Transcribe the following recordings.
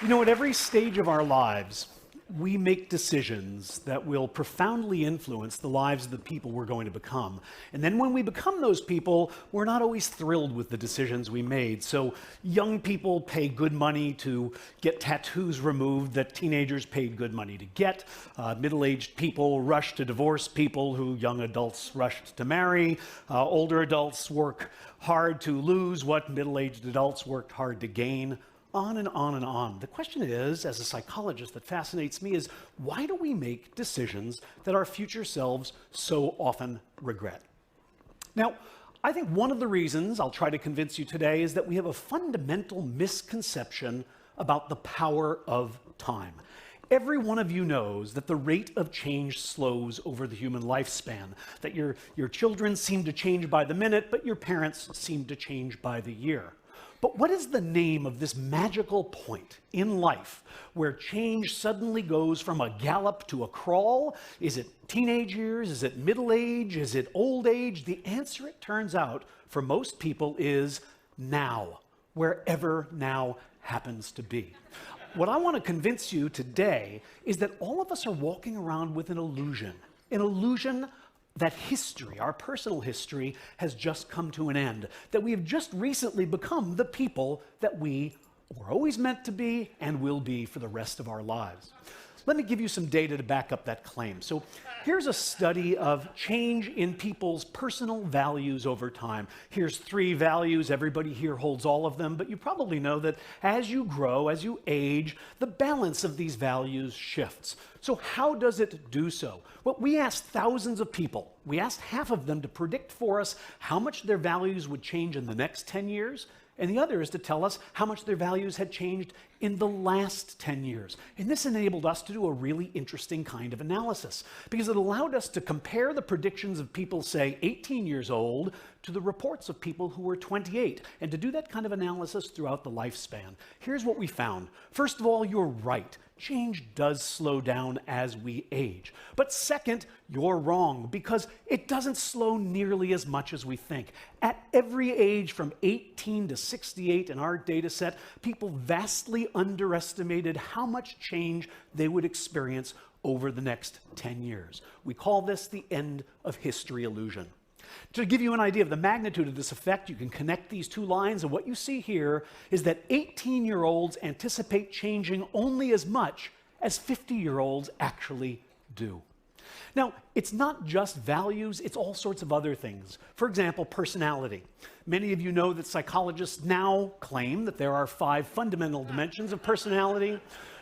You know, at every stage of our lives, we make decisions that will profoundly influence the lives of the people we're going to become. And then when we become those people, we're not always thrilled with the decisions we made. So young people pay good money to get tattoos removed that teenagers paid good money to get. Middle-aged people rush to divorce people who young adults rushed to marry. Older adults work hard to lose what middle-aged adults worked hard to gain. On and on and on. The question is, as a psychologist, that fascinates me is, why do we make decisions that our future selves so often regret? Now, I think one of the reasons I'll try to convince you today is that we have a fundamental misconception about the power of time. Every one of you knows that the rate of change slows over the human lifespan, that your children seem to change by the minute, but your parents seem to change by the year. But what is the name of this magical point in life where change suddenly goes from a gallop to a crawl? Is it teenage years? Is it middle age? Is it old age? The answer, it turns out, for most people is now, wherever now happens to be. What I want to convince you today is that all of us are walking around with an illusion that history, our personal history, has just come to an end, that we have just recently become the people that we were always meant to be and will be for the rest of our lives. Let me give you some data to back up that claim. So here's a study of change in people's personal values over time. Here's 3 values. Everybody here holds all of them, but you probably know that as you grow, as you age, the balance of these values shifts. So how does it do so? Well, we asked thousands of people. We asked half of them to predict for us how much their values would change in the next 10 years, and the other is to tell us how much their values had changed in the last 10 years. And this enabled us to do a really interesting kind of analysis, because it allowed us to compare the predictions of people, say, 18 years old to the reports of people who were 28, and to do that kind of analysis throughout the lifespan. Here's what we found. First of all, you're right. Change does slow down as we age. But second, you're wrong, because it doesn't slow nearly as much as we think. At every age from 18 to 68 in our data set, people vastly underestimated how much change they would experience over the next 10 years. We call this the end of history illusion. To give you an idea of the magnitude of this effect, you can connect these 2 lines, and what you see here is that 18-year-olds anticipate changing only as much as 50-year-olds actually do. Now, it's not just values, it's all sorts of other things. For example, personality. Many of you know that psychologists now claim that there are 5 fundamental dimensions of personality: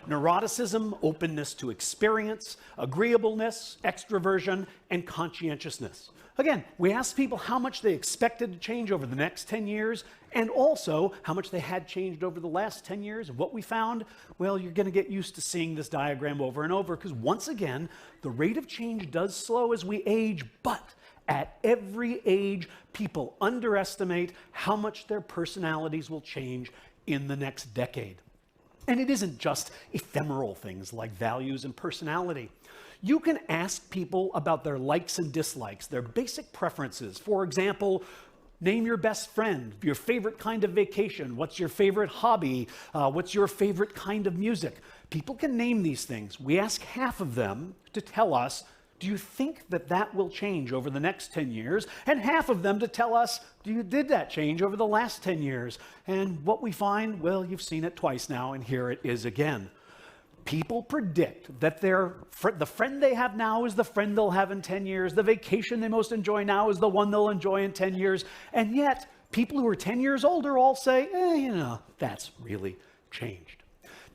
neuroticism, openness to experience, agreeableness, extroversion, and conscientiousness. Again, we asked people how much they expected to change over the next 10 years, and also how much they had changed over the last 10 years. And what we found, well, you're going to get used to seeing this diagram over and over, because once again, the rate of change does slow as we age, but at every age, people underestimate how much their personalities will change in the next decade. And it isn't just ephemeral things like values and personality. You can ask people about their likes and dislikes, their basic preferences. For example, name your best friend, your favorite kind of vacation, what's your favorite hobby, what's your favorite kind of music. People can name these things. We ask half of them to tell us, do you think that that will change over the next 10 years? And half of them to tell us, did that change over the last 10 years? And what we find, well, you've seen it twice now, and here it is again. People predict that the friend they have now is the friend they'll have in 10 years. The vacation they most enjoy now is the one they'll enjoy in 10 years. And yet, people who are 10 years older all say, that's really changed.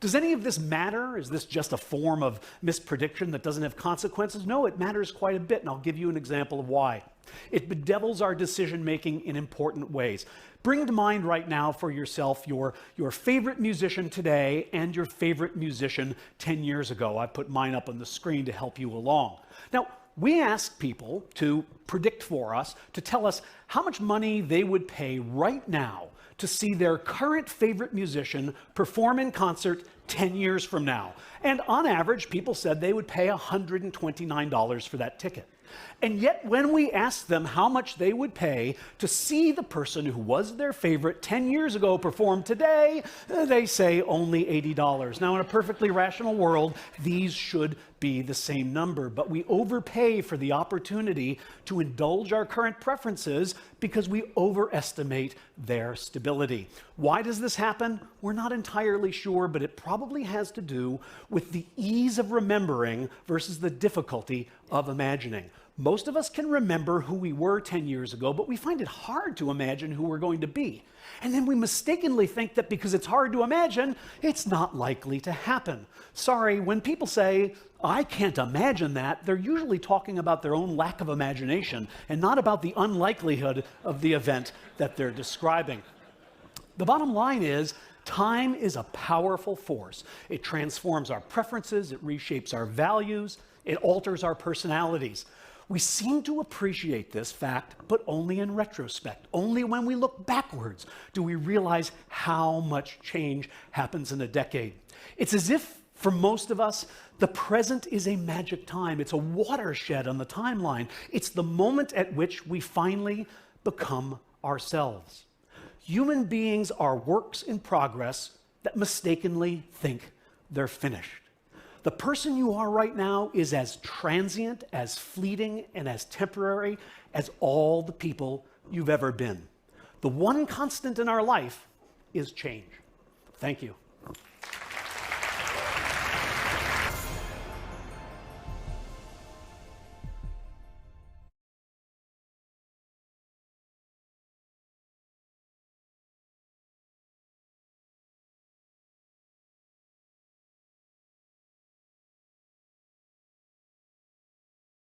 Does any of this matter? Is this just a form of misprediction that doesn't have consequences? No, it matters quite a bit, and I'll give you an example of why. It bedevils our decision-making in important ways. Bring to mind right now for yourself your favorite musician today and your favorite musician 10 years ago. I put mine up on the screen to help you along. Now, We ask people to predict for us, to tell us how much money they would pay right now to see their current favorite musician perform in concert 10 years from now. And on average, people said they would pay $129 for that ticket. And yet, when we asked them how much they would pay to see the person who was their favorite 10 years ago perform today, they say only $80. Now, in a perfectly rational world, these should be the same number, but we overpay for the opportunity to indulge our current preferences because we overestimate their stability. Why does this happen? We're not entirely sure, but it probably has to do with the ease of remembering versus the difficulty of imagining. Most of us can remember who we were 10 years ago, but we find it hard to imagine who we're going to be. And then we mistakenly think that because it's hard to imagine, it's not likely to happen. Sorry, when people say, I can't imagine that, they're usually talking about their own lack of imagination and not about the unlikelihood of the event that they're describing. The bottom line is, time is a powerful force. It transforms our preferences, it reshapes our values, it alters our personalities. We seem to appreciate this fact, but only in retrospect. Only when we look backwards do we realize how much change happens in a decade. It's as if, for most of us, the present is a magic time. It's a watershed on the timeline. It's the moment at which we finally become ourselves. Human beings are works in progress that mistakenly think they're finished. The person you are right now is as transient, as fleeting, and as temporary as all the people you've ever been. The one constant in our life is change. Thank you.